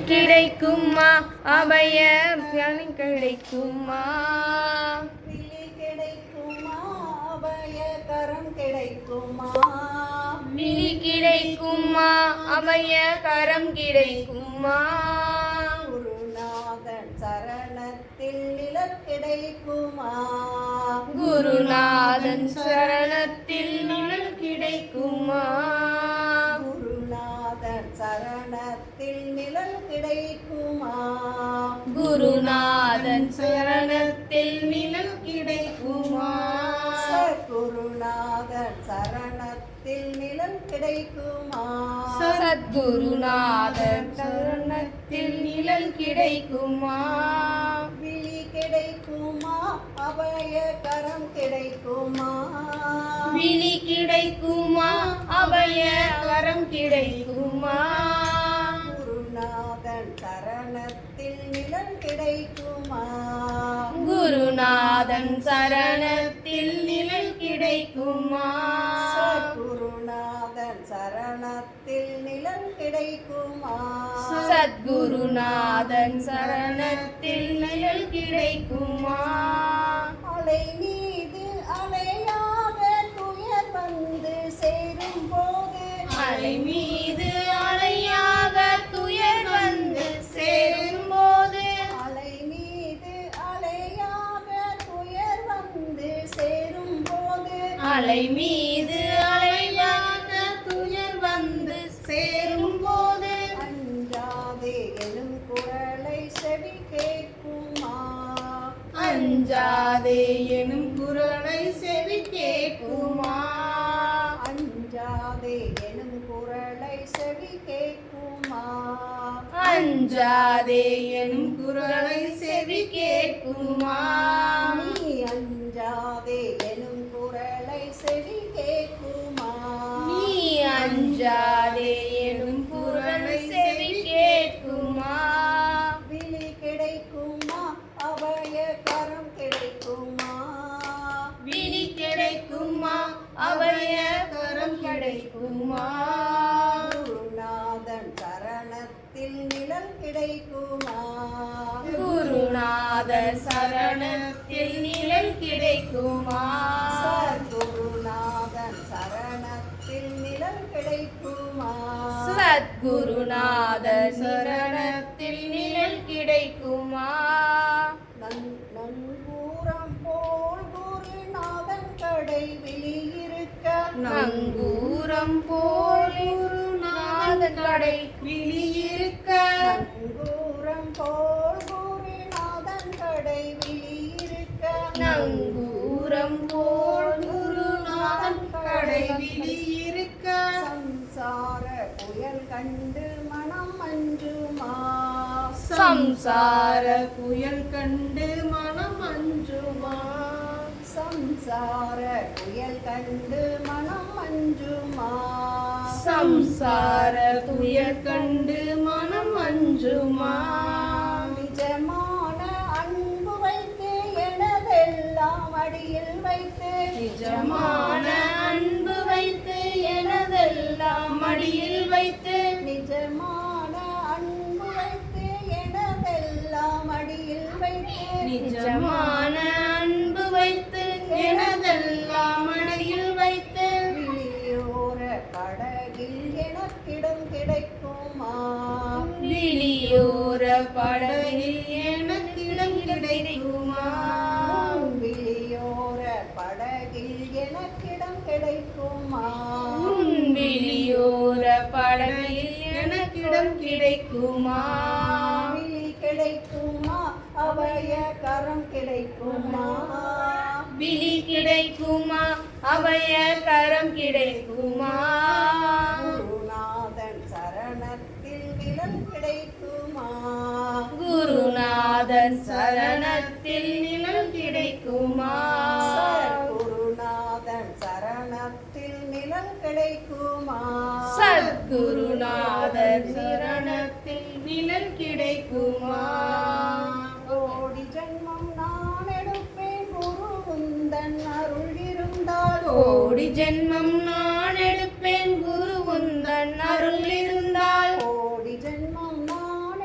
கிடைக்குமா அபய பலன் கிடைக்குமா விழி கிடைக்குமா அபய கரம் கிடைக்குமா விழி கிடைக்குமா அபய கரம் கிடைக்குமா குருநாதன் சரணத்தில் நிழல் கிடைக்குமா குருநாதன் சரணத்தில் நிழல் கிடைக்குமா குருநாதன் சரணத்தில் நிழல் கிடைக்குமா குருநாதன் சரணத்தில் நிழல் கிடைக்குமா சத்குருநாதன் சரணத்தில் நிழல் கிடைக்குமா சத்குருநாதன் சரணத்தில் நிழல் கிடைக்குமா விழி கிடைக்குமா அபய கரம் கிடைக்குமா விழி கிடைக்குமா அபய கரம் கிடைக்குமா குருநாதன் சரணத்தில் நிழல் கிடைக்குமா குருநாதன் சரணத்தில் நிழல் கிடைக்குமா சத்குருநாதன் சரணத்தில் நிழல் கிடைக்குமா சத்குருநாதன் சரணத்தில் நிழல் கிடைக்குமா அலை மீது அலையாக துயர் வந்து சேரும் போது அலை மீது அலையாக துயர் வந்து சேரும்போது அலை மீது அலையாக துயர் வந்து சேரும் போது அலை மீது அலையாக துயர் வந்து சேரும்போது அஞ்சாதே எனும் குரலை செவி கேட்குமா அஞ்சாதே எனும் குரலை செவி கேட்குமா அஞ்சாதே எனும் குரலை செவி கேட்குமா அஞ்சாதே எனும் குரலை செவி கேட்குமா நீ அஞ்சாதே எனும் குரலை செவி கேட்குமா நீ அஞ்சாதே எனும் குரலை செவி கேட்குமா விழி கிடைக்குமா அபய கரம் கிடைக்குமா விழி கிடைக்குமா அபய கரம் கிடைக்குமா குருநாதன் சரணத்தில் நிழல் கிடைக்குமா குருநாதர் சரணத்தில் நிழல் கிடைக்குமா சத்குருநாதன் சரணத்தில் நிழல் கிடைக்குமா சத்குருநாதர் சரணத்தில் நிழல் கிடைக்குமா நங்கூரம் போல் குருநாதன் கடை விழியிருக்க நங்கூரம் போல் குருநாதன் கடை விழியிருக்க நங்கூரம் போல் குருநாதன் கடை விழியிருக்க நங்கூரம் போல் குருநாதன் கடை விழியிருக்க சம்சார புயல் கண்டு மனம் அஞ்சுமா சம்சார புயல் கண்டு மனம் அஞ்சுமா சம்சார புயல் கண்டு மனம் அஞ்சுமா சம்சார புயல் கண்டு மனம் அஞ்சுமா நிஜமான அன்பு வைத்து எனதெல்லாம் அடியில் வைத்து நிஜமான அன்பு வைத்து எனதெல்லாம் மடியில் வைத்து நிஜமான அன்பு வைத்து எனதெல்லாம் அடியில் வைத்து நிஜமான அன்பு வைத்து எனதெல்லாம் மடியில் வைத்து விழியோர படகில் எனக்கிடம் கிடைக்குமா விழியோர படகில் எனக்கிடம் கிடைக்குமா விழியோர படகில் எனக்கிடம் கிடைக்குமா உன் விழியோர படகில் எனக்கிடம் கிடைக்குமா விழி கிடைக்குமா அபய கரம் கிடைக்குமா விழி கிடைக்குமா அபய கரம் கிடைக்குமா குருநாதன் சரணத்தில் நிழல் கிடைக்குமா குருநாதன் சரணத்தில் நிழல் கிடைக்குமா குருநாதன் சரணத்தில் நிழல் கிடைக்குமா சத்குருநாதர் சரணத்தில் நிழல் கிடைக்குமா கோடி ஜென்மம் நான் எடுப்பேன் குரு உந்தன் அருள் இருந்தால் கோடி ஜென்மம் நான் எடுப்பேன் குரு உந்தன் அருள் இருந்தால் கோடி ஜென்மம் நான்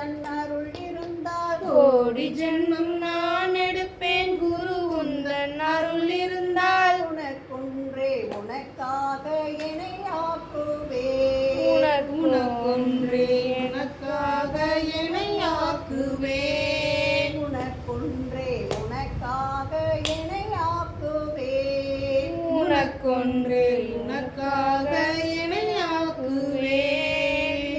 உந்தன் அருள் இருந்தால் கோடி ஜென்மம் நான் எடுப்பேன் குரு உந்தன் அருள் இருந்தால் உனக்கொன்றே உனக்காக என்னை ஆக்குவேன் உனக்கொன்றே எனக்காக என்னை ஆக்குவேன் உனக்கொன்றே உனக்காக என்னை ஆக்குவேன் உனக்கொன்றே உனக்காக என்னை ஆக்குவேன்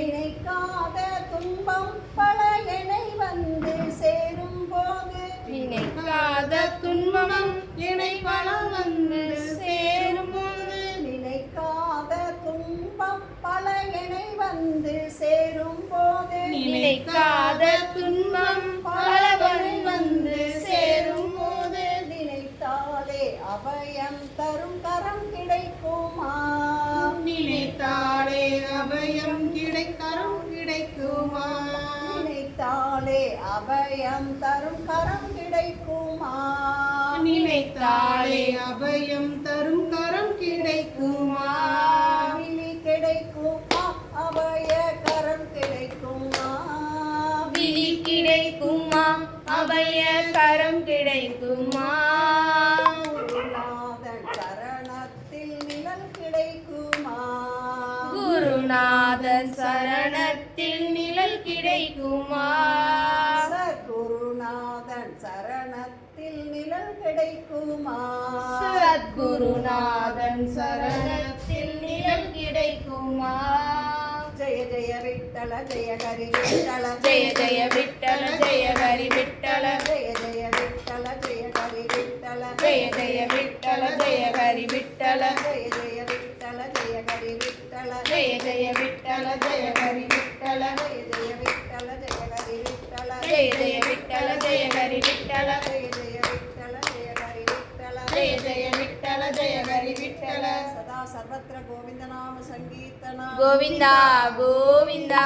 நினைக்காத துன்பம் பல என்னை வந்து சேரும் போது நினைக்காத துன்பம் என்னை வளம் வந்து சேரும்போது நினைக்காத துன்பம் பல என்னை வந்து சேரும் போது நினைக்காத துன்பம் பலவரை வந்து சேரும் போது நினைத்தாலே அபயம் தரும் கரம் கிடைக்குமா நினைத்தாலே அபயம் கிடைக்கரும் கிடைக்குமா நினைத்தாலே அபயம் தரும் கரம் கிடைக்குமா நினைத்தாலே அபயம் தரும் கரம் கிடைக்குமா விழி கிடைக்குமா அபய கரம் கிடைக்குமா விழி கிடைக்குமா அபய கரம் கிடைக்குமா குருநாதன் சரணத்தில் நிழல் கிடைக்குமா குருநாதன் சரணத்தில் நிழல் கிடைக்குமா சத்குருநாதன் சரணத்தில் நிழல் கிடைக்குமா சத்குருநாதன் சரணத்தில் நிழல் கிடைக்குமா ஜெய ஜெய விட்டல ஜெய ஹரி விட்டல ஜெய ஜெய விட்டல ஜெய ஹரி விட்டல ஜெய ஜெய விட்டல ஜெய ஹரி விட்டல ஜெய ஜெய விட்டல ஜெய ஹரி விட்டல ஜெய ஜெய விட்டல ஜெய ஹரி விட்டல ஜெய ஜெய விட்டல ஜெய ஹரி விட்டல ஜெய ஜெய விட்டல ஜெய ஹரி விட்டல ஜெய ஜெய விட்டல ஜெய ஹரி விட்டல ஜெய ஜெய விட்டல ஜெய ஹரி விட்டல ஜெய ஜெய விட்டல ஜெய ஹரி விட்டல சதா சர்வத்திர கோவிந்த நாம சங்கீர்த்தனா கோவிந்தா கோவிந்தா